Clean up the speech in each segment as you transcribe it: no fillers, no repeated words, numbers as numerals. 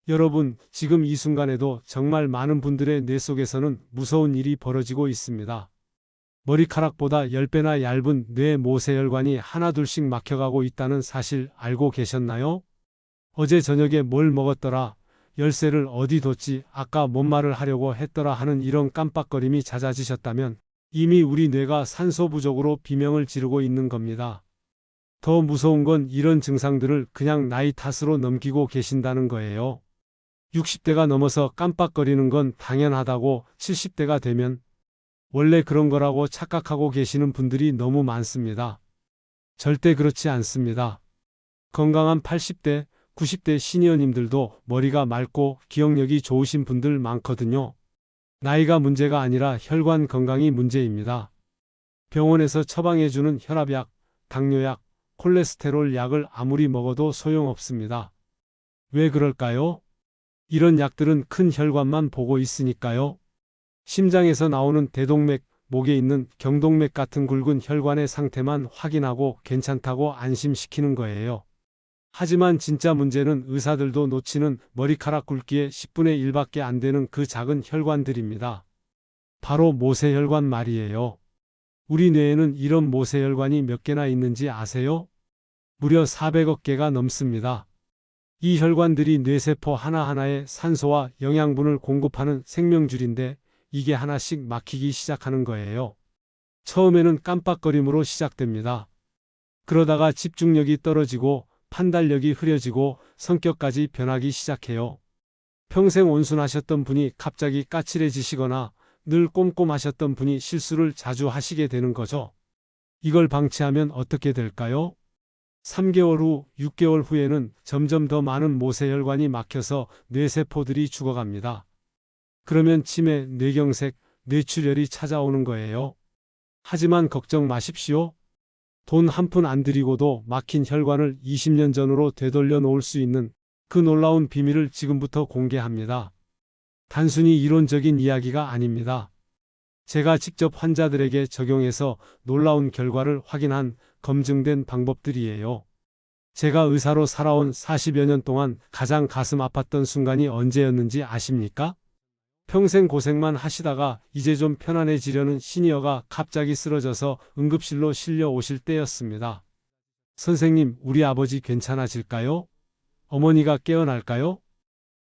여러분, 지금 이 순간에도 정말 많은 분들의 뇌 속에서는 무서운 일이 벌어지고 있습니다. 머리카락보다 10배나 얇은 뇌 모세혈관이 하나둘씩 막혀가고 있다는 사실 알고 계셨나요? 어제 저녁에 뭘 먹었더라, 열쇠를 어디 뒀지, 아까 뭔 말을 하려고 했더라 하는 이런 깜빡거림이 잦아지셨다면 이미 우리 뇌가 산소 부족으로 비명을 지르고 있는 겁니다. 더 무서운 건 이런 증상들을 그냥 나이 탓으로 넘기고 계신다는 거예요. 60대가 넘어서 깜빡거리는 건 당연하다고 70대가 되면 원래 그런 거라고 착각하고 계시는 분들이 너무 많습니다. 절대 그렇지 않습니다. 건강한 80대, 90대 시니어님들도 머리가 맑고 기억력이 좋으신 분들 많거든요. 나이가 문제가 아니라 혈관 건강이 문제입니다. 병원에서 처방해주는 혈압약, 당뇨약, 콜레스테롤 약을 아무리 먹어도 소용없습니다. 왜 그럴까요? 이런 약들은 큰 혈관만 보고 있으니까요. 심장에서 나오는 대동맥, 목에 있는 경동맥 같은 굵은 혈관의 상태만 확인하고 괜찮다고 안심시키는 거예요. 하지만 진짜 문제는 의사들도 놓치는 머리카락 굵기의 10분의 1밖에 안 되는 그 작은 혈관들입니다. 바로 모세혈관 말이에요. 우리 뇌에는 이런 모세혈관이 몇 개나 있는지 아세요? 무려 400억 개가 넘습니다. 이 혈관들이 뇌세포 하나하나에 산소와 영양분을 공급하는 생명줄인데 이게 하나씩 막히기 시작하는 거예요. 처음에는 깜빡거림으로 시작됩니다. 그러다가 집중력이 떨어지고 판단력이 흐려지고 성격까지 변하기 시작해요. 평생 온순하셨던 분이 갑자기 까칠해지시거나 늘 꼼꼼하셨던 분이 실수를 자주 하시게 되는 거죠. 이걸 방치하면 어떻게 될까요? 3개월 후, 6개월 후에는 점점 더 많은 모세혈관이 막혀서 뇌세포들이 죽어갑니다. 그러면 치매, 뇌경색, 뇌출혈이 찾아오는 거예요. 하지만 걱정 마십시오. 돈 한 푼 안 들이고도 막힌 혈관을 20년 전으로 되돌려 놓을 수 있는 그 놀라운 비밀을 지금부터 공개합니다. 단순히 이론적인 이야기가 아닙니다. 제가 직접 환자들에게 적용해서 놀라운 결과를 확인한 검증된 방법들이에요. 제가 의사로 살아온 40여 년 동안 가장 가슴 아팠던 순간이 언제였는지 아십니까? 평생 고생만 하시다가 이제 좀 편안해지려는 시니어가 갑자기 쓰러져서 응급실로 실려 오실 때였습니다. 선생님, 우리 아버지 괜찮아질까요? 어머니가 깨어날까요?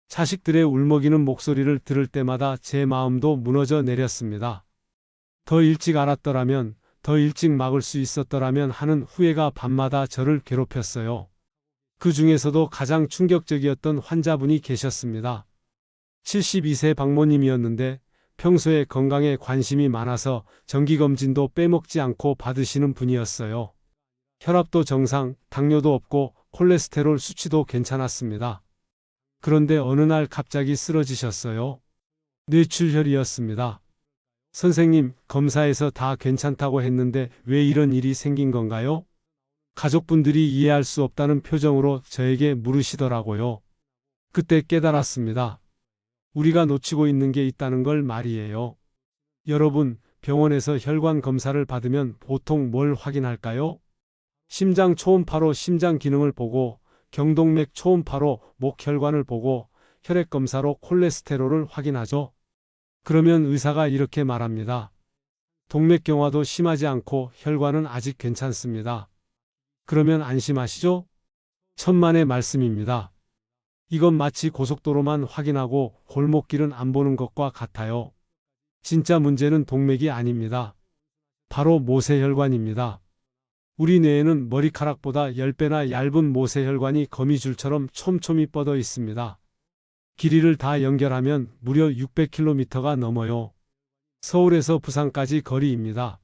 자식들의 울먹이는 목소리를 들을 때마다 제 마음도 무너져 내렸습니다. 더 일찍 알았더라면, 더 일찍 막을 수 있었더라면 하는 후회가 밤마다 저를 괴롭혔어요. 그 중에서도 가장 충격적이었던 환자분이 계셨습니다. 72세 박모님이었는데 평소에 건강에 관심이 많아서 정기검진도 빼먹지 않고 받으시는 분이었어요. 혈압도 정상, 당뇨도 없고 콜레스테롤 수치도 괜찮았습니다. 그런데 어느 날 갑자기 쓰러지셨어요. 뇌출혈이었습니다. 선생님, 검사에서 다 괜찮다고 했는데 왜 이런 일이 생긴 건가요? 가족분들이 이해할 수 없다는 표정으로 저에게 물으시더라고요. 그때 깨달았습니다. 우리가 놓치고 있는 게 있다는 걸 말이에요. 여러분, 병원에서 혈관 검사를 받으면 보통 뭘 확인할까요? 심장 초음파로 심장 기능을 보고, 경동맥 초음파로 목 혈관을 보고, 혈액 검사로 콜레스테롤을 확인하죠. 그러면 의사가 이렇게 말합니다. 동맥경화도 심하지 않고 혈관은 아직 괜찮습니다. 그러면 안심하시죠? 천만의 말씀입니다. 이건 마치 고속도로만 확인하고 골목길은 안 보는 것과 같아요. 진짜 문제는 동맥이 아닙니다. 바로 모세혈관입니다. 우리 뇌에는 머리카락보다 10배나 얇은 모세혈관이 거미줄처럼 촘촘히 뻗어 있습니다. 길이를 다 연결하면 무려 600km가 넘어요. 서울에서 부산까지 거리입니다.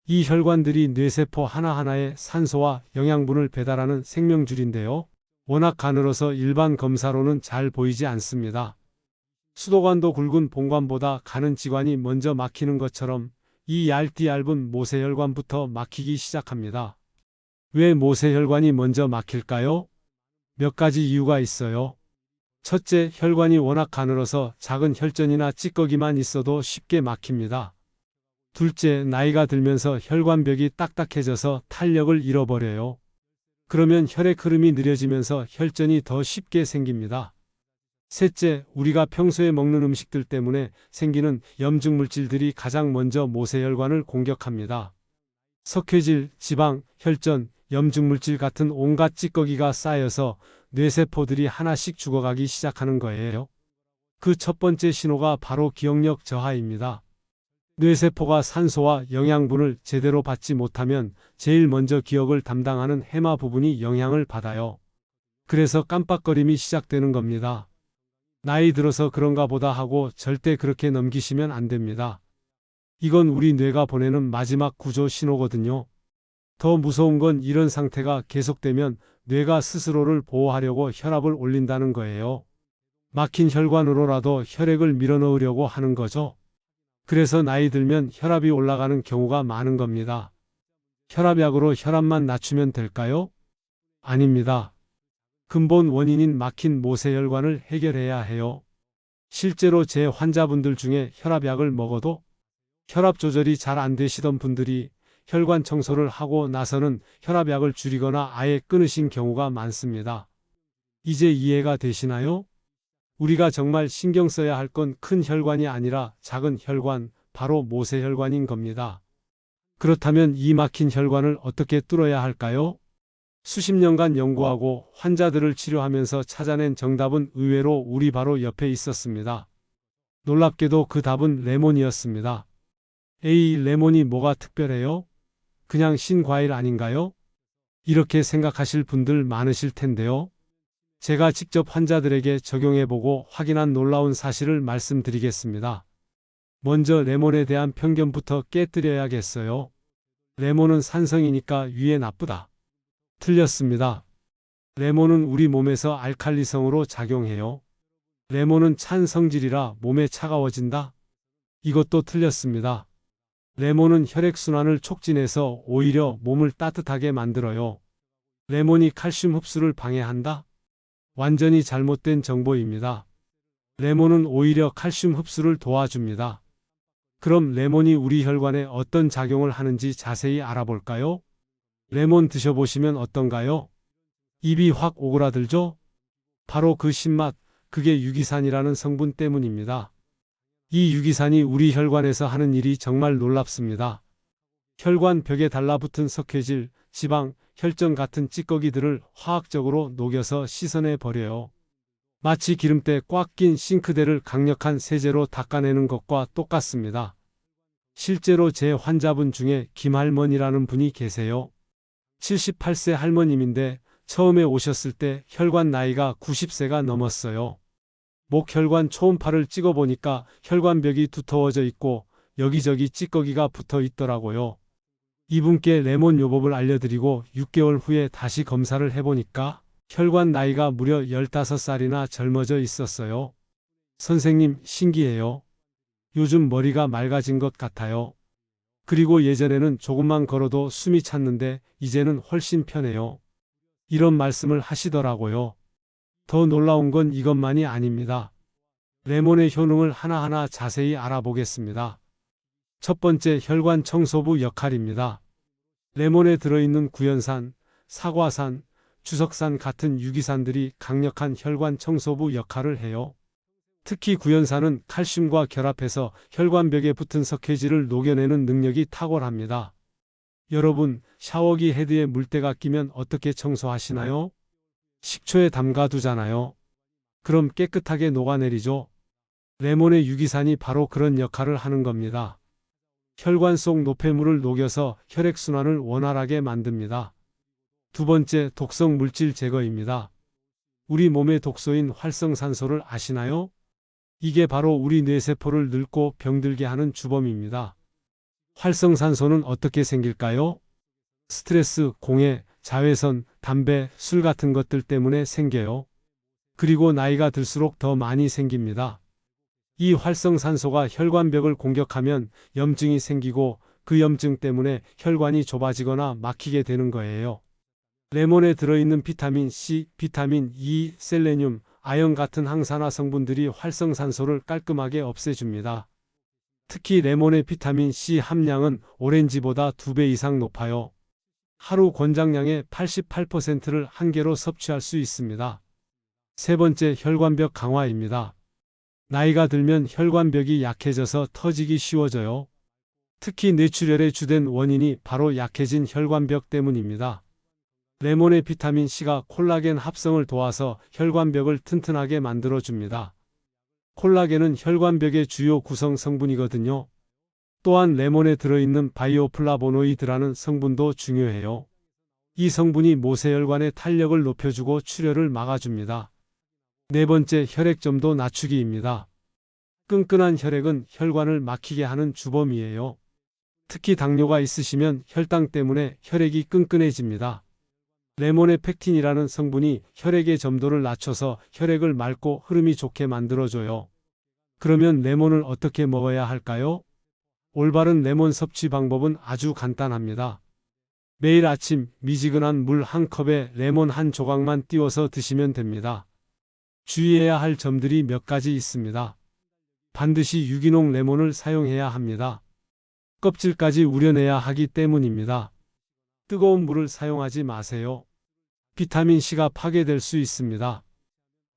이 혈관들이 뇌세포 하나하나에 산소와 영양분을 배달하는 생명줄인데요. 워낙 가늘어서 일반 검사로는 잘 보이지 않습니다. 수도관도 굵은 본관보다 가는 지관이 먼저 막히는 것처럼 이 얇은 모세혈관부터 막히기 시작합니다. 왜 모세혈관이 먼저 막힐까요? 몇 가지 이유가 있어요. 첫째, 혈관이 워낙 가늘어서 작은 혈전이나 찌꺼기만 있어도 쉽게 막힙니다. 둘째, 나이가 들면서 혈관벽이 딱딱해져서 탄력을 잃어버려요. 그러면 혈액 흐름이 느려지면서 혈전이 더 쉽게 생깁니다. 셋째, 우리가 평소에 먹는 음식들 때문에 생기는 염증 물질들이 가장 먼저 모세혈관을 공격합니다. 석회질, 지방, 혈전, 염증 물질 같은 온갖 찌꺼기가 쌓여서 뇌세포들이 하나씩 죽어가기 시작하는 거예요. 그 첫 번째 신호가 바로 기억력 저하입니다. 뇌세포가 산소와 영양분을 제대로 받지 못하면 제일 먼저 기억을 담당하는 해마 부분이 영향을 받아요. 그래서 깜빡거림이 시작되는 겁니다. 나이 들어서 그런가 보다 하고 절대 그렇게 넘기시면 안 됩니다. 이건 우리 뇌가 보내는 마지막 구조 신호거든요. 더 무서운 건 이런 상태가 계속되면 뇌가 스스로를 보호하려고 혈압을 올린다는 거예요. 막힌 혈관으로라도 혈액을 밀어넣으려고 하는 거죠. 그래서 나이 들면 혈압이 올라가는 경우가 많은 겁니다. 혈압약으로 혈압만 낮추면 될까요? 아닙니다. 근본 원인인 막힌 모세혈관을 해결해야 해요. 실제로 제 환자분들 중에 혈압약을 먹어도 혈압 조절이 잘 안 되시던 분들이 혈관 청소를 하고 나서는 혈압약을 줄이거나 아예 끊으신 경우가 많습니다. 이제 이해가 되시나요? 우리가 정말 신경 써야 할 건 큰 혈관이 아니라 작은 혈관, 바로 모세혈관인 겁니다. 그렇다면 이 막힌 혈관을 어떻게 뚫어야 할까요? 수십 년간 연구하고 환자들을 치료하면서 찾아낸 정답은 의외로 우리 바로 옆에 있었습니다. 놀랍게도 그 답은 레몬이었습니다. 에이, 레몬이 뭐가 특별해요? 그냥 신과일 아닌가요? 이렇게 생각하실 분들 많으실 텐데요. 제가 직접 환자들에게 적용해보고 확인한 놀라운 사실을 말씀드리겠습니다. 먼저 레몬에 대한 편견부터 깨뜨려야겠어요. 레몬은 산성이니까 위에 나쁘다. 틀렸습니다. 레몬은 우리 몸에서 알칼리성으로 작용해요. 레몬은 찬 성질이라 몸에 차가워진다? 이것도 틀렸습니다. 레몬은 혈액순환을 촉진해서 오히려 몸을 따뜻하게 만들어요. 레몬이 칼슘 흡수를 방해한다? 완전히 잘못된 정보입니다. 레몬은 오히려 칼슘 흡수를 도와줍니다. 그럼 레몬이 우리 혈관에 어떤 작용을 하는지 자세히 알아볼까요? 레몬 드셔보시면 어떤가요? 입이 확 오그라들죠? 바로 그 신맛, 그게 유기산이라는 성분 때문입니다. 이 유기산이 우리 혈관에서 하는 일이 정말 놀랍습니다. 혈관 벽에 달라붙은 석회질, 지방, 혈전 같은 찌꺼기들을 화학적으로 녹여서 씻어내 버려요. 마치 기름때 꽉 낀 싱크대를 강력한 세제로 닦아내는 것과 똑같습니다. 실제로 제 환자분 중에 김할머니라는 분이 계세요. 78세 할머님인데 처음에 오셨을 때 혈관 나이가 90세가 넘었어요. 목혈관 초음파를 찍어보니까 혈관벽이 두터워져 있고 여기저기 찌꺼기가 붙어 있더라고요. 이분께 레몬 요법을 알려드리고 6개월 후에 다시 검사를 해보니까 혈관 나이가 무려 15살이나 젊어져 있었어요. 선생님, 신기해요. 요즘 머리가 맑아진 것 같아요. 그리고 예전에는 조금만 걸어도 숨이 찼는데 이제는 훨씬 편해요. 이런 말씀을 하시더라고요. 더 놀라운 건 이것만이 아닙니다. 레몬의 효능을 하나하나 자세히 알아보겠습니다. 첫 번째, 혈관 청소부 역할입니다. 레몬에 들어있는 구연산, 사과산, 주석산 같은 유기산들이 강력한 혈관 청소부 역할을 해요. 특히 구연산은 칼슘과 결합해서 혈관벽에 붙은 석회질을 녹여내는 능력이 탁월합니다. 여러분, 샤워기 헤드에 물때가 끼면 어떻게 청소하시나요? 식초에 담가 두잖아요. 그럼 깨끗하게 녹아내리죠. 레몬의 유기산이 바로 그런 역할을 하는 겁니다. 혈관 속 노폐물을 녹여서 혈액순환을 원활하게 만듭니다. 두 번째, 독성 물질 제거입니다. 우리 몸의 독소인 활성산소를 아시나요? 이게 바로 우리 뇌세포를 늙고 병들게 하는 주범입니다. 활성산소는 어떻게 생길까요? 스트레스, 공해, 자외선, 담배, 술 같은 것들 때문에 생겨요. 그리고 나이가 들수록 더 많이 생깁니다. 이 활성산소가 혈관벽을 공격하면 염증이 생기고 그 염증 때문에 혈관이 좁아지거나 막히게 되는 거예요. 레몬에 들어있는 비타민 C, 비타민 E, 셀레늄, 아연 같은 항산화 성분들이 활성산소를 깔끔하게 없애줍니다. 특히 레몬의 비타민 C 함량은 오렌지보다 2배 이상 높아요. 하루 권장량의 88%를 한 개로 섭취할 수 있습니다. 세 번째, 혈관벽 강화입니다. 나이가 들면 혈관벽이 약해져서 터지기 쉬워져요. 특히 뇌출혈의 주된 원인이 바로 약해진 혈관벽 때문입니다. 레몬의 비타민 C가 콜라겐 합성을 도와서 혈관벽을 튼튼하게 만들어줍니다. 콜라겐은 혈관벽의 주요 구성 성분이거든요. 또한 레몬에 들어있는 바이오플라보노이드라는 성분도 중요해요. 이 성분이 모세혈관의 탄력을 높여주고 출혈을 막아줍니다. 네 번째, 혈액점도 낮추기입니다. 끈끈한 혈액은 혈관을 막히게 하는 주범이에요. 특히 당뇨가 있으시면 혈당 때문에 혈액이 끈끈해집니다. 레몬의 펙틴이라는 성분이 혈액의 점도를 낮춰서 혈액을 맑고 흐름이 좋게 만들어줘요. 그러면 레몬을 어떻게 먹어야 할까요? 올바른 레몬 섭취 방법은 아주 간단합니다. 매일 아침 미지근한 물 한 컵에 레몬 한 조각만 띄워서 드시면 됩니다. 주의해야 할 점들이 몇 가지 있습니다. 반드시 유기농 레몬을 사용해야 합니다. 껍질까지 우려내야 하기 때문입니다. 뜨거운 물을 사용하지 마세요. 비타민C가 파괴될 수 있습니다.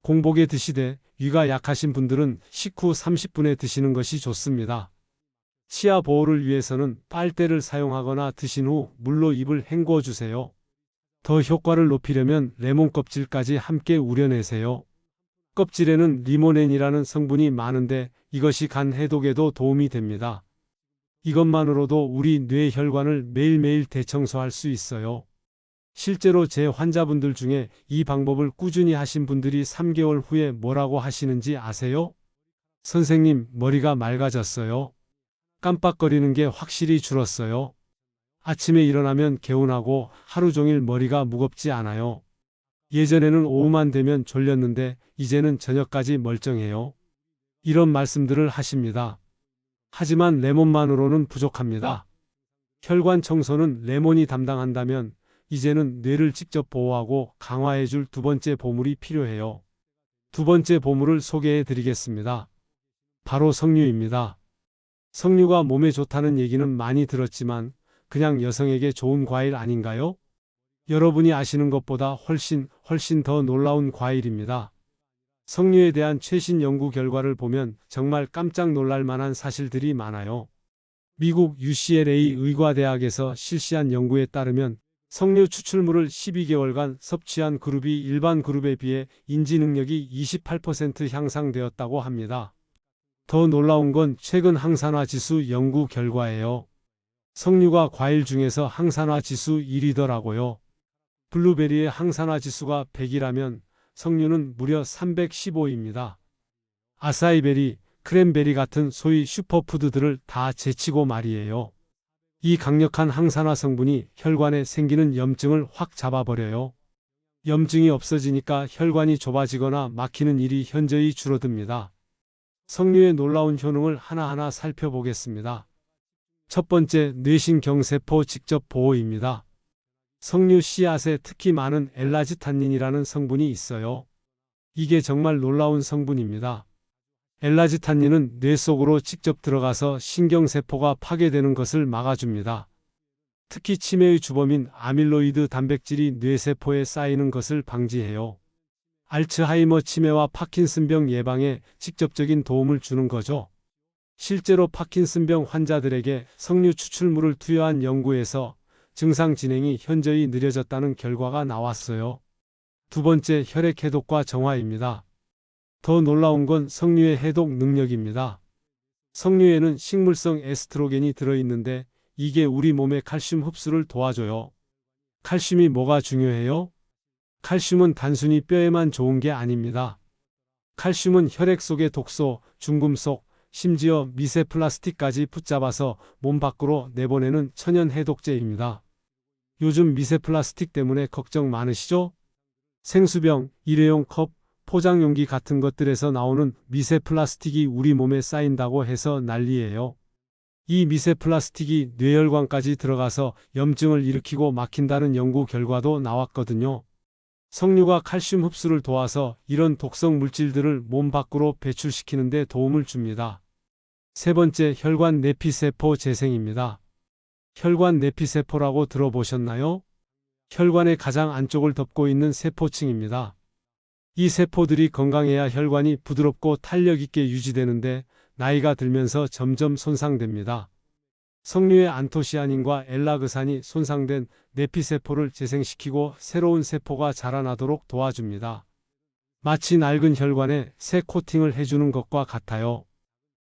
공복에 드시되 위가 약하신 분들은 식후 30분에 드시는 것이 좋습니다. 치아 보호를 위해서는 빨대를 사용하거나 드신 후 물로 입을 헹궈 주세요. 더 효과를 높이려면 레몬 껍질까지 함께 우려내세요. 껍질에는 리모넨이라는 성분이 많은데 이것이 간 해독에도 도움이 됩니다. 이것만으로도 우리 뇌혈관을 매일매일 대청소할 수 있어요. 실제로 제 환자분들 중에 이 방법을 꾸준히 하신 분들이 3개월 후에 뭐라고 하시는지 아세요? 선생님, 머리가 맑아졌어요. 깜빡거리는 게 확실히 줄었어요. 아침에 일어나면 개운하고 하루 종일 머리가 무겁지 않아요. 예전에는 오후만 되면 졸렸는데 이제는 저녁까지 멀쩡해요. 이런 말씀들을 하십니다. 하지만 레몬만으로는 부족합니다. 혈관 청소는 레몬이 담당한다면 이제는 뇌를 직접 보호하고 강화해줄 두 번째 보물이 필요해요. 두 번째 보물을 소개해 드리겠습니다. 바로 석류입니다. 석류가 몸에 좋다는 얘기는 많이 들었지만 그냥 여성에게 좋은 과일 아닌가요? 여러분이 아시는 것보다 훨씬 더 놀라운 과일입니다. 석류에 대한 최신 연구 결과를 보면 정말 깜짝 놀랄 만한 사실들이 많아요. 미국 UCLA 의과대학에서 실시한 연구에 따르면 석류 추출물을 12개월간 섭취한 그룹이 일반 그룹에 비해 인지 능력이 28% 향상되었다고 합니다. 더 놀라운 건 최근 항산화 지수 연구 결과예요. 석류가 과일 중에서 항산화 지수 1위더라고요. 블루베리의 항산화 지수가 100이라면 석류는 무려 315입니다. 아사이베리, 크랜베리 같은 소위 슈퍼푸드들을 다 제치고 말이에요. 이 강력한 항산화 성분이 혈관에 생기는 염증을 확 잡아버려요. 염증이 없어지니까 혈관이 좁아지거나 막히는 일이 현저히 줄어듭니다. 석류의 놀라운 효능을 하나하나 살펴보겠습니다. 첫 번째, 뇌신경세포 직접 보호입니다. 석류 씨앗에 특히 많은 엘라지탄닌이라는 성분이 있어요. 이게 정말 놀라운 성분입니다. 엘라지탄닌은 뇌 속으로 직접 들어가서 신경세포가 파괴되는 것을 막아줍니다. 특히 치매의 주범인 아밀로이드 단백질이 뇌세포에 쌓이는 것을 방지해요. 알츠하이머 치매와 파킨슨병 예방에 직접적인 도움을 주는 거죠. 실제로 파킨슨병 환자들에게 석류 추출물을 투여한 연구에서 증상 진행이 현저히 느려졌다는 결과가 나왔어요. 두 번째, 혈액 해독과 정화입니다. 더 놀라운 건 석류의 해독 능력입니다. 석류에는 식물성 에스트로겐이 들어있는데 이게 우리 몸의 칼슘 흡수를 도와줘요. 칼슘이 뭐가 중요해요? 칼슘은 단순히 뼈에만 좋은 게 아닙니다. 칼슘은 혈액 속의 독소, 중금속, 심지어 미세 플라스틱까지 붙잡아서 몸 밖으로 내보내는 천연 해독제입니다. 요즘 미세 플라스틱 때문에 걱정 많으시죠? 생수병, 일회용 컵, 포장용기 같은 것들에서 나오는 미세 플라스틱이 우리 몸에 쌓인다고 해서 난리예요. 이 미세 플라스틱이 뇌혈관까지 들어가서 염증을 일으키고 막힌다는 연구 결과도 나왔거든요. 석류가 칼슘 흡수를 도와서 이런 독성 물질들을 몸 밖으로 배출시키는 데 도움을 줍니다. 세 번째, 혈관 내피세포 재생입니다. 혈관 내피세포라고 들어보셨나요? 혈관의 가장 안쪽을 덮고 있는 세포층입니다. 이 세포들이 건강해야 혈관이 부드럽고 탄력 있게 유지되는데 나이가 들면서 점점 손상됩니다. 석류의 안토시아닌과 엘라그산이 손상된 내피세포를 재생시키고 새로운 세포가 자라나도록 도와줍니다. 마치 낡은 혈관에 새 코팅을 해주는 것과 같아요.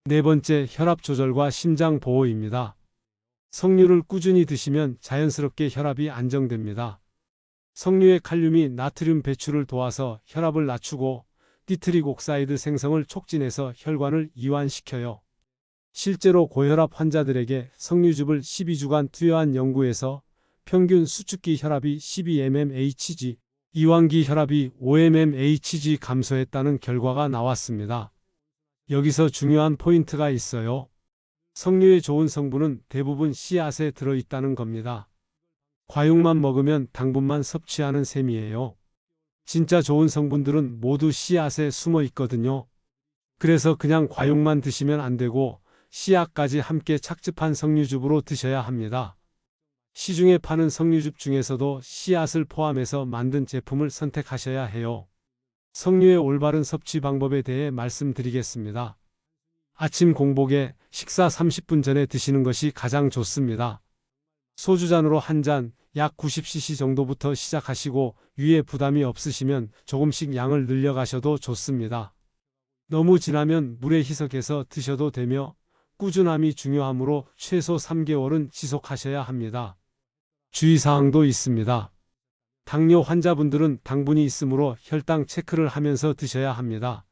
네 번째, 혈압 조절과 심장 보호입니다. 석류를 꾸준히 드시면 자연스럽게 혈압이 안정됩니다. 석류의 칼륨이 나트륨 배출을 도와서 혈압을 낮추고 니트릭 옥사이드 생성을 촉진해서 혈관을 이완시켜요. 실제로 고혈압 환자들에게 석류즙을 12주간 투여한 연구에서 평균 수축기 혈압이 12mmHg, 이완기 혈압이 5mmHg 감소했다는 결과가 나왔습니다. 여기서 중요한 포인트가 있어요. 석류의 좋은 성분은 대부분 씨앗에 들어있다는 겁니다. 과육만 먹으면 당분만 섭취하는 셈이에요. 진짜 좋은 성분들은 모두 씨앗에 숨어 있거든요. 그래서 그냥 과육만 드시면 안 되고 씨앗까지 함께 착즙한 석류즙으로 드셔야 합니다. 시중에 파는 석류즙 중에서도 씨앗을 포함해서 만든 제품을 선택하셔야 해요. 석류의 올바른 섭취 방법에 대해 말씀드리겠습니다. 아침 공복에 식사 30분 전에 드시는 것이 가장 좋습니다. 소주잔으로 한 잔, 약 90cc 정도부터 시작하시고 위에 부담이 없으시면 조금씩 양을 늘려가셔도 좋습니다. 너무 진하면 물에 희석해서 드셔도 되며 꾸준함이 중요하므로 최소 3개월은 지속하셔야 합니다. 주의사항도 있습니다. 당뇨 환자분들은 당분이 있으므로 혈당 체크를 하면서 드셔야 합니다.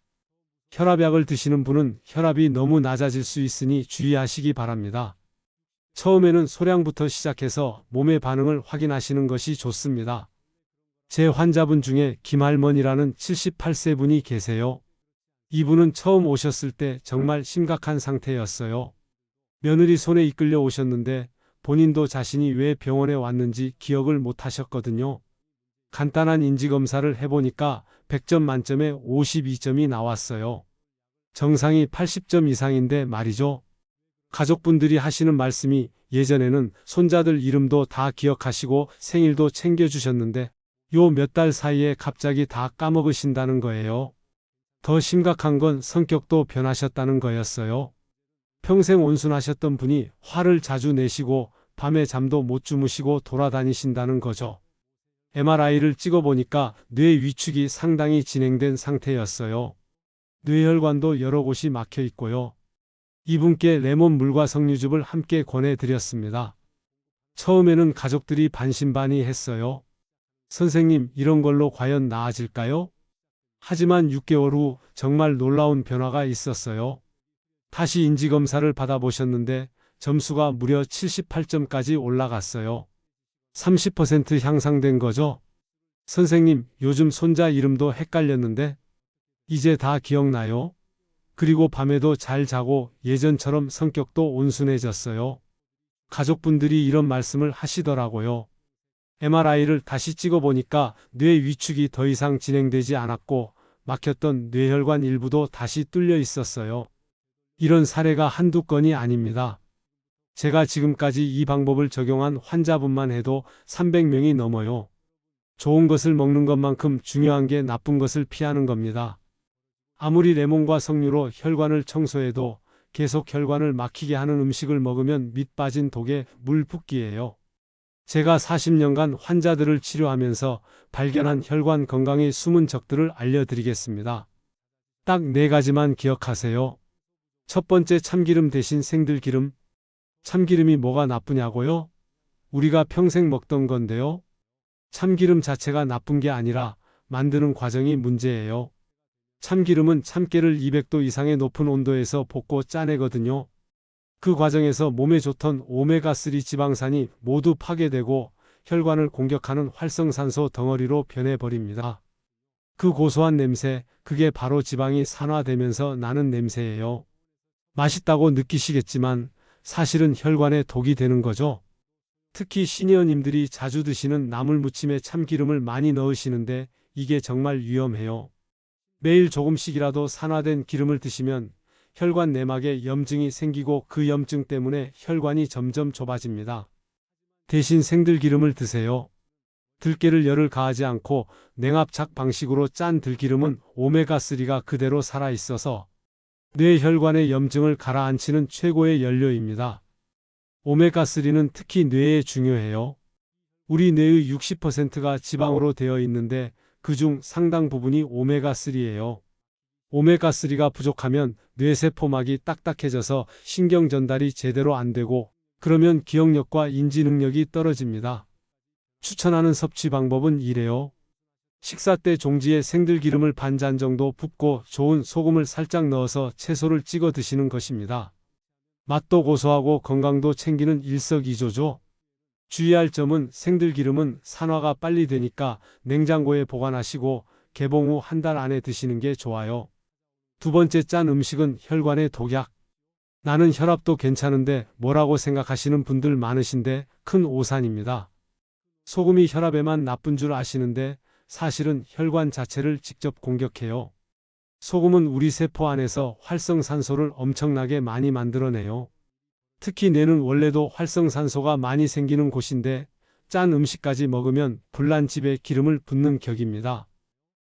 혈압약을 드시는 분은 혈압이 너무 낮아질 수 있으니 주의하시기 바랍니다. 처음에는 소량부터 시작해서 몸의 반응을 확인하시는 것이 좋습니다. 제 환자분 중에 김할머니라는 78세 분이 계세요. 이분은 처음 오셨을 때 정말 심각한 상태였어요. 며느리 손에 이끌려 오셨는데 본인도 자신이 왜 병원에 왔는지 기억을 못 하셨거든요. 간단한 인지검사를 해보니까 100점 만점에 52점이 나왔어요. 정상이 80점 이상인데 말이죠. 가족분들이 하시는 말씀이 예전에는 손자들 이름도 다 기억하시고 생일도 챙겨주셨는데 요 몇 달 사이에 갑자기 다 까먹으신다는 거예요. 더 심각한 건 성격도 변하셨다는 거였어요. 평생 온순하셨던 분이 화를 자주 내시고 밤에 잠도 못 주무시고 돌아다니신다는 거죠. MRI를 찍어보니까 뇌 위축이 상당히 진행된 상태였어요. 뇌혈관도 여러 곳이 막혀 있고요. 이분께 레몬물과 석류즙을 함께 권해드렸습니다. 처음에는 가족들이 반신반의했어요. 선생님, 이런 걸로 과연 나아질까요? 하지만 6개월 후 정말 놀라운 변화가 있었어요. 다시 인지검사를 받아보셨는데 점수가 무려 78점까지 올라갔어요. 30% 향상된 거죠. 선생님, 요즘 손자 이름도 헷갈렸는데 이제 다 기억나요? 그리고 밤에도 잘 자고 예전처럼 성격도 온순해졌어요. 가족분들이 이런 말씀을 하시더라고요. MRI를 다시 찍어보니까 뇌 위축이 더 이상 진행되지 않았고 막혔던 뇌혈관 일부도 다시 뚫려 있었어요. 이런 사례가 한두 건이 아닙니다. 제가 지금까지 이 방법을 적용한 환자분만 해도 300명이 넘어요. 좋은 것을 먹는 것만큼 중요한 게 나쁜 것을 피하는 겁니다. 아무리 레몬과 석류로 혈관을 청소해도 계속 혈관을 막히게 하는 음식을 먹으면 밑 빠진 독에 물 붓기예요. 제가 40년간 환자들을 치료하면서 발견한 혈관 건강의 숨은 적들을 알려드리겠습니다. 딱 4가지만 기억하세요. 첫 번째, 참기름 대신 생들기름. 참기름이 뭐가 나쁘냐고요? 우리가 평생 먹던 건데요. 참기름 자체가 나쁜 게 아니라 만드는 과정이 문제예요. 참기름은 참깨를 200도 이상의 높은 온도에서 볶고 짜내거든요. 그 과정에서 몸에 좋던 오메가3 지방산이 모두 파괴되고 혈관을 공격하는 활성산소 덩어리로 변해버립니다. 그 고소한 냄새, 그게 바로 지방이 산화되면서 나는 냄새예요. 맛있다고 느끼시겠지만 사실은 혈관에 독이 되는 거죠. 특히 시니어님들이 자주 드시는 나물무침에 참기름을 많이 넣으시는데 이게 정말 위험해요. 매일 조금씩이라도 산화된 기름을 드시면 혈관 내막에 염증이 생기고 그 염증 때문에 혈관이 점점 좁아집니다. 대신 생들기름을 드세요. 들깨를 열을 가하지 않고 냉압착 방식으로 짠 들기름은 오메가3가 그대로 살아있어서 뇌 혈관의 염증을 가라앉히는 최고의 연료입니다. 오메가3는 특히 뇌에 중요해요. 우리 뇌의 60%가 지방으로 되어 있는데 그중 상당 부분이 오메가3예요. 오메가3가 부족하면 뇌세포막이 딱딱해져서 신경 전달이 제대로 안 되고 그러면 기억력과 인지 능력이 떨어집니다. 추천하는 섭취 방법은 이래요. 식사 때 종지에 생들기름을 반잔 정도 붓고 좋은 소금을 살짝 넣어서 채소를 찍어 드시는 것입니다. 맛도 고소하고 건강도 챙기는 일석이조죠. 주의할 점은 생들기름은 산화가 빨리 되니까 냉장고에 보관하시고 개봉 후 한 달 안에 드시는 게 좋아요. 두 번째, 짠 음식은 혈관의 독약. 나는 혈압도 괜찮은데 뭐라고 생각하시는 분들 많으신데 큰 오산입니다. 소금이 혈압에만 나쁜 줄 아시는데 사실은 혈관 자체를 직접 공격해요. 소금은 우리 세포 안에서 활성산소를 엄청나게 많이 만들어내요. 특히 뇌는 원래도 활성산소가 많이 생기는 곳인데 짠 음식까지 먹으면 불난집에 기름을 붓는 격입니다.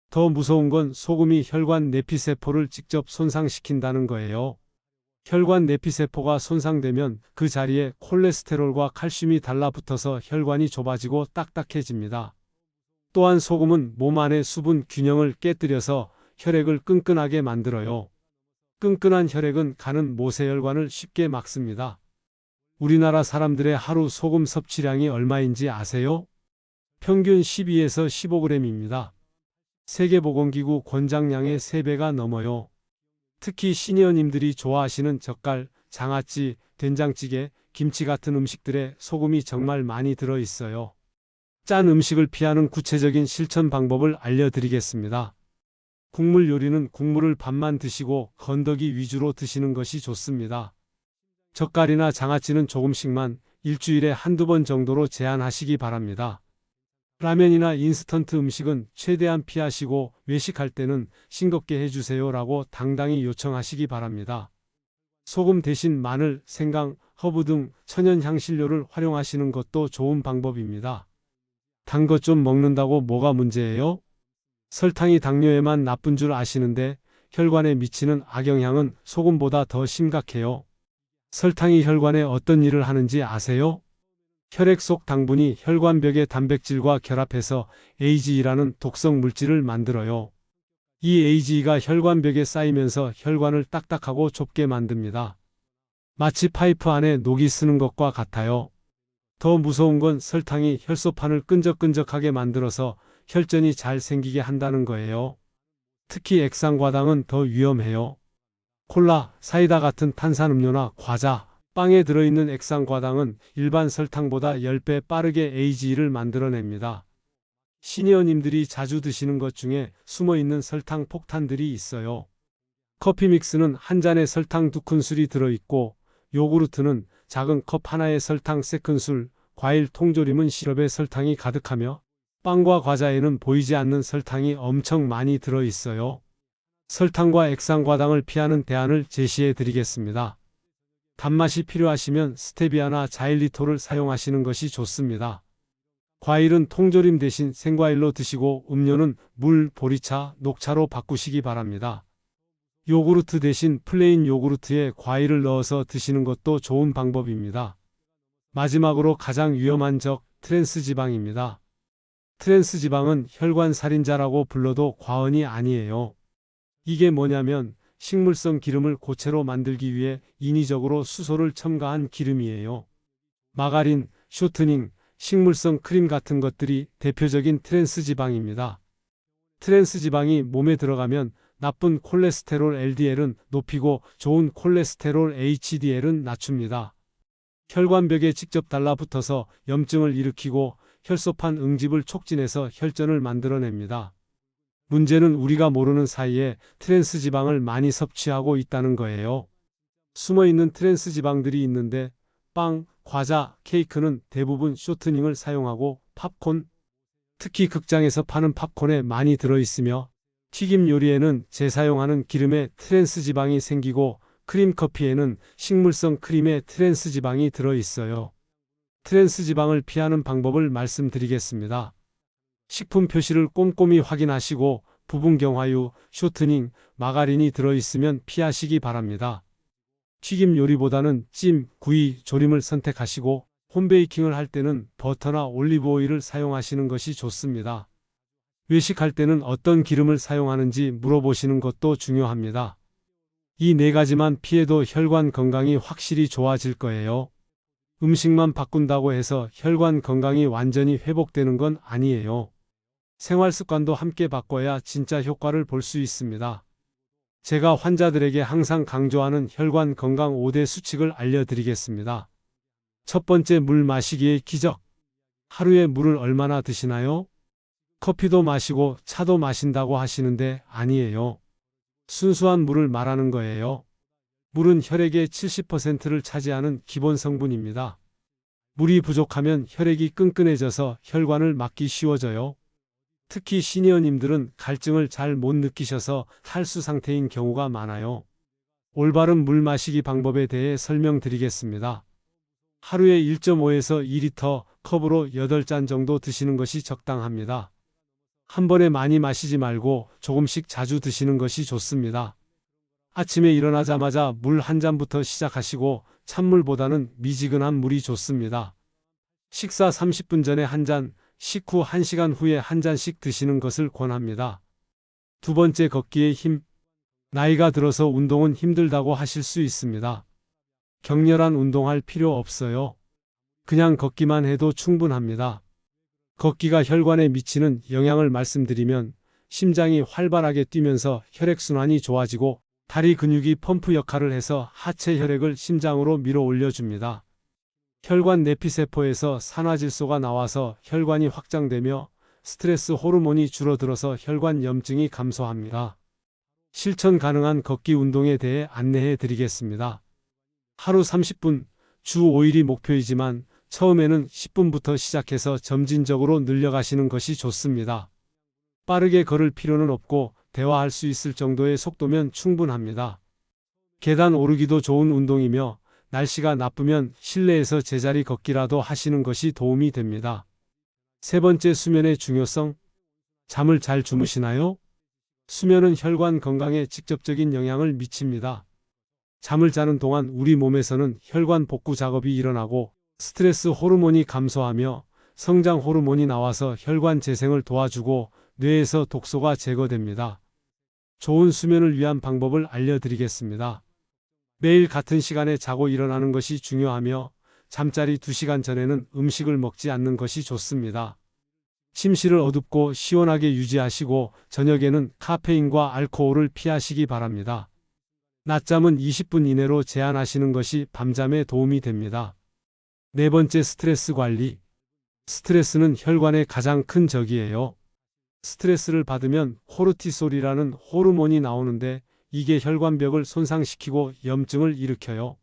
더 무서운 건 소금이 혈관 내피세포를 직접 손상시킨다는 거예요. 혈관 내피세포가 손상되면 그 자리에 콜레스테롤과 칼슘이 달라붙어서 혈관이 좁아지고 딱딱해집니다. 또한 소금은 몸 안의 수분 균형을 깨뜨려서 혈액을 끈끈하게 만들어요. 끈끈한 혈액은 가는 모세혈관을 쉽게 막습니다. 우리나라 사람들의 하루 소금 섭취량이 얼마인지 아세요? 평균 12에서 15g입니다. 세계보건기구 권장량의 3배가 넘어요. 특히 시니어님들이 좋아하시는 젓갈, 장아찌, 된장찌개, 김치 같은 음식들에 소금이 정말 많이 들어있어요. 짠 음식을 피하는 구체적인 실천 방법을 알려드리겠습니다. 국물 요리는 국물을 반만 드시고 건더기 위주로 드시는 것이 좋습니다. 젓갈이나 장아찌는 조금씩만 일주일에 한두 번 정도로 제한하시기 바랍니다. 라면이나 인스턴트 음식은 최대한 피하시고 외식할 때는 싱겁게 해주세요 라고 당당히 요청하시기 바랍니다. 소금 대신 마늘, 생강, 허브 등 천연 향신료를 활용하시는 것도 좋은 방법입니다. 단 것 좀 먹는다고 뭐가 문제예요? 설탕이 당뇨에만 나쁜 줄 아시는데 혈관에 미치는 악영향은 소금보다 더 심각해요. 설탕이 혈관에 어떤 일을 하는지 아세요? 혈액 속 당분이 혈관벽의 단백질과 결합해서 AGE라는 독성 물질을 만들어요. 이 AGE가 혈관벽에 쌓이면서 혈관을 딱딱하고 좁게 만듭니다. 마치 파이프 안에 녹이 쓰는 것과 같아요. 더 무서운 건 설탕이 혈소판을 끈적끈적하게 만들어서 혈전이 잘 생기게 한다는 거예요. 특히 액상과당은 더 위험해요. 콜라, 사이다 같은 탄산음료나 과자, 빵에 들어있는 액상과당은 일반 설탕보다 10배 빠르게 AGE를 만들어냅니다. 시니어님들이 자주 드시는 것 중에 숨어있는 설탕 폭탄들이 있어요. 커피 믹스는 한 잔에 설탕 2큰술이 들어있고 요구르트는 작은 컵 하나에 설탕 3큰술, 과일 통조림은 시럽에 설탕이 가득하며 빵과 과자에는 보이지 않는 설탕이 엄청 많이 들어있어요. 설탕과 액상과당을 피하는 대안을 제시해 드리겠습니다. 단맛이 필요하시면 스테비아나 자일리톨을 사용하시는 것이 좋습니다. 과일은 통조림 대신 생과일로 드시고 음료는 물, 보리차, 녹차로 바꾸시기 바랍니다. 요구르트 대신 플레인 요구르트에 과일을 넣어서 드시는 것도 좋은 방법입니다. 마지막으로 가장 위험한 적, 트랜스지방입니다. 트랜스지방은 혈관 살인자라고 불러도 과언이 아니에요. 이게 뭐냐면 식물성 기름을 고체로 만들기 위해 인위적으로 수소를 첨가한 기름이에요. 마가린, 쇼트닝, 식물성 크림 같은 것들이 대표적인 트랜스지방입니다. 트랜스지방이 몸에 들어가면 나쁜 콜레스테롤 LDL은 높이고 좋은 콜레스테롤 HDL은 낮춥니다. 혈관벽에 직접 달라붙어서 염증을 일으키고 혈소판 응집을 촉진해서 혈전을 만들어냅니다. 문제는 우리가 모르는 사이에 트랜스지방을 많이 섭취하고 있다는 거예요. 숨어있는 트랜스지방들이 있는데 빵, 과자, 케이크는 대부분 쇼트닝을 사용하고 팝콘, 특히 극장에서 파는 팝콘에 많이 들어있으며 튀김 요리에는 재사용하는 기름에 트랜스지방이 생기고 크림커피에는 식물성 크림에 트랜스지방이 들어있어요. 트랜스지방을 피하는 방법을 말씀드리겠습니다. 식품 표시를 꼼꼼히 확인하시고 부분 경화유, 쇼트닝, 마가린이 들어있으면 피하시기 바랍니다. 튀김 요리보다는 찜, 구이, 조림을 선택하시고 홈베이킹을 할 때는 버터나 올리브 오일을 사용하시는 것이 좋습니다. 외식할 때는 어떤 기름을 사용하는지 물어보시는 것도 중요합니다. 이 네 가지만 피해도 혈관 건강이 확실히 좋아질 거예요. 음식만 바꾼다고 해서 혈관 건강이 완전히 회복되는 건 아니에요. 생활 습관도 함께 바꿔야 진짜 효과를 볼 수 있습니다. 제가 환자들에게 항상 강조하는 혈관 건강 5대 수칙을 알려드리겠습니다. 첫 번째, 물 마시기의 기적. 하루에 물을 얼마나 드시나요? 커피도 마시고 차도 마신다고 하시는데 아니에요. 순수한 물을 말하는 거예요. 물은 혈액의 70%를 차지하는 기본 성분입니다. 물이 부족하면 혈액이 끈끈해져서 혈관을 막기 쉬워져요. 특히 시니어님들은 갈증을 잘 못 느끼셔서 탈수 상태인 경우가 많아요. 올바른 물 마시기 방법에 대해 설명드리겠습니다. 하루에 1.5에서 2리터 컵으로 8잔 정도 드시는 것이 적당합니다. 한 번에 많이 마시지 말고 조금씩 자주 드시는 것이 좋습니다. 아침에 일어나자마자 물 한 잔부터 시작하시고 찬물보다는 미지근한 물이 좋습니다. 식사 30분 전에 한 잔, 식후 1시간 후에 한 잔씩 드시는 것을 권합니다. 두 번째, 걷기의 힘. 나이가 들어서 운동은 힘들다고 하실 수 있습니다. 격렬한 운동할 필요 없어요. 그냥 걷기만 해도 충분합니다. 걷기가 혈관에 미치는 영향을 말씀드리면 심장이 활발하게 뛰면서 혈액순환이 좋아지고 다리 근육이 펌프 역할을 해서 하체 혈액을 심장으로 밀어 올려줍니다. 혈관 내피세포에서 산화질소가 나와서 혈관이 확장되며 스트레스 호르몬이 줄어들어서 혈관 염증이 감소합니다. 실천 가능한 걷기 운동에 대해 안내해 드리겠습니다. 하루 30분, 주 5일이 목표이지만 처음에는 10분부터 시작해서 점진적으로 늘려가시는 것이 좋습니다. 빠르게 걸을 필요는 없고 대화할 수 있을 정도의 속도면 충분합니다. 계단 오르기도 좋은 운동이며 날씨가 나쁘면 실내에서 제자리 걷기라도 하시는 것이 도움이 됩니다. 세 번째, 수면의 중요성. 잠을 잘 주무시나요? 수면은 혈관 건강에 직접적인 영향을 미칩니다. 잠을 자는 동안 우리 몸에서는 혈관 복구 작업이 일어나고 스트레스 호르몬이 감소하며 성장 호르몬이 나와서 혈관 재생을 도와주고 뇌에서 독소가 제거됩니다. 좋은 수면을 위한 방법을 알려드리겠습니다. 매일 같은 시간에 자고 일어나는 것이 중요하며 잠자리 2시간 전에는 음식을 먹지 않는 것이 좋습니다. 침실을 어둡고 시원하게 유지하시고 저녁에는 카페인과 알코올을 피하시기 바랍니다. 낮잠은 20분 이내로 제한하시는 것이 밤잠에 도움이 됩니다. 네 번째, 스트레스 관리. 스트레스는 혈관의 가장 큰 적이에요. 스트레스를 받으면 코르티솔이라는 호르몬이 나오는데 이게 혈관벽을 손상시키고 염증을 일으켜요.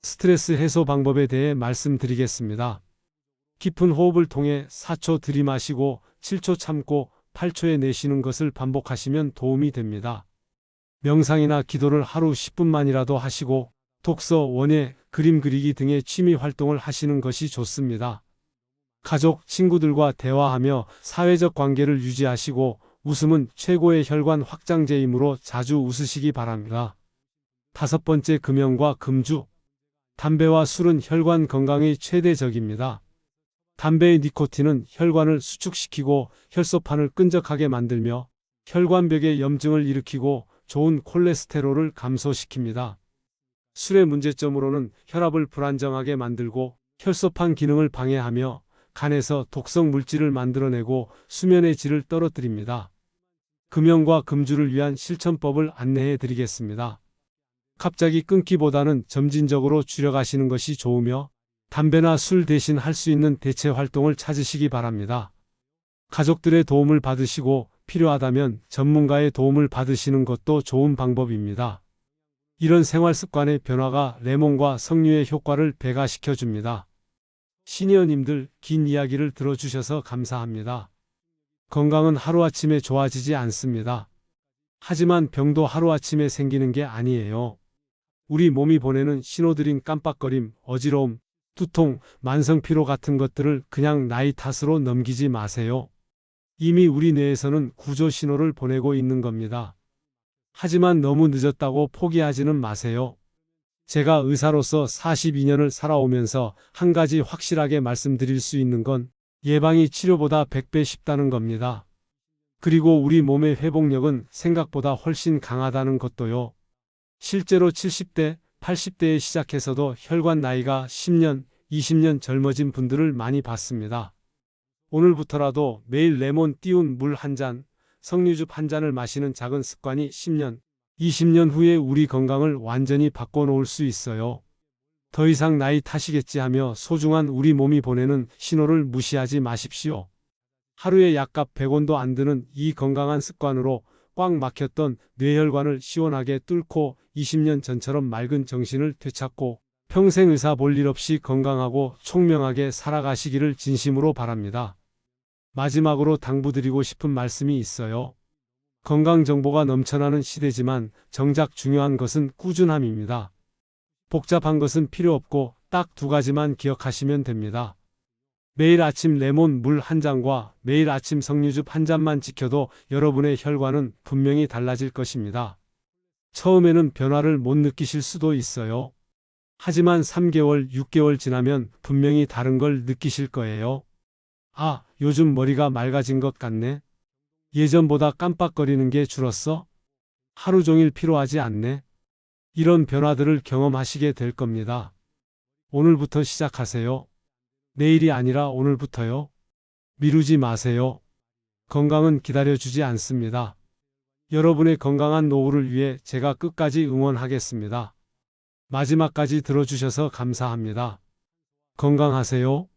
스트레스 해소 방법에 대해 말씀드리겠습니다. 깊은 호흡을 통해 4초 들이마시고 7초 참고 8초에 내쉬는 것을 반복하시면 도움이 됩니다. 명상이나 기도를 하루 10분만이라도 하시고 독서, 원예, 그림 그리기 등의 취미 활동을 하시는 것이 좋습니다. 가족, 친구들과 대화하며 사회적 관계를 유지하시고 웃음은 최고의 혈관 확장제이므로 자주 웃으시기 바랍니다. 다섯 번째, 금연과 금주. 담배와 술은 혈관 건강의 최대 적입니다. 담배의 니코틴은 혈관을 수축시키고 혈소판을 끈적하게 만들며 혈관벽에 염증을 일으키고 좋은 콜레스테롤을 감소시킵니다. 술의 문제점으로는 혈압을 불안정하게 만들고 혈소판 기능을 방해하며 간에서 독성 물질을 만들어내고 수면의 질을 떨어뜨립니다. 금연과 금주를 위한 실천법을 안내해 드리겠습니다. 갑자기 끊기보다는 점진적으로 줄여가시는 것이 좋으며 담배나 술 대신 할 수 있는 대체 활동을 찾으시기 바랍니다. 가족들의 도움을 받으시고 필요하다면 전문가의 도움을 받으시는 것도 좋은 방법입니다. 이런 생활 습관의 변화가 레몬과 석류의 효과를 배가시켜 줍니다. 시니어님들, 긴 이야기를 들어주셔서 감사합니다. 건강은 하루아침에 좋아지지 않습니다. 하지만 병도 하루아침에 생기는 게 아니에요. 우리 몸이 보내는 신호들인 깜빡거림, 어지러움, 두통, 만성피로 같은 것들을 그냥 나이 탓으로 넘기지 마세요. 이미 우리 뇌에서는 구조 신호를 보내고 있는 겁니다. 하지만 너무 늦었다고 포기하지는 마세요. 제가 의사로서 42년을 살아오면서 한 가지 확실하게 말씀드릴 수 있는 건 예방이 치료보다 100배 쉽다는 겁니다. 그리고 우리 몸의 회복력은 생각보다 훨씬 강하다는 것도요. 실제로 70대, 80대에 시작해서도 혈관 나이가 10년, 20년 젊어진 분들을 많이 봤습니다. 오늘부터라도 매일 레몬 띄운 물 한 잔, 석류즙 한 잔을 마시는 작은 습관이 10년, 20년 후에 우리 건강을 완전히 바꿔놓을 수 있어요. 더 이상 나이 탓이겠지 하며 소중한 우리 몸이 보내는 신호를 무시하지 마십시오. 하루에 약값 100원도 안 드는 이 건강한 습관으로 꽉 막혔던 뇌혈관을 시원하게 뚫고 20년 전처럼 맑은 정신을 되찾고 평생 의사 볼 일 없이 건강하고 총명하게 살아가시기를 진심으로 바랍니다. 마지막으로 당부드리고 싶은 말씀이 있어요. 건강 정보가 넘쳐나는 시대지만 정작 중요한 것은 꾸준함입니다. 복잡한 것은 필요 없고 딱 두 가지만 기억하시면 됩니다. 매일 아침 레몬 물 한 잔과 매일 아침 석류즙 한 잔만 지켜도 여러분의 혈관은 분명히 달라질 것입니다. 처음에는 변화를 못 느끼실 수도 있어요. 하지만 3개월, 6개월 지나면 분명히 다른 걸 느끼실 거예요. 아, 요즘 머리가 맑아진 것 같네. 예전보다 깜빡거리는 게 줄었어? 하루 종일 피로하지 않네. 이런 변화들을 경험하시게 될 겁니다. 오늘부터 시작하세요. 내일이 아니라 오늘부터요. 미루지 마세요. 건강은 기다려주지 않습니다. 여러분의 건강한 노후를 위해 제가 끝까지 응원하겠습니다. 마지막까지 들어주셔서 감사합니다. 건강하세요.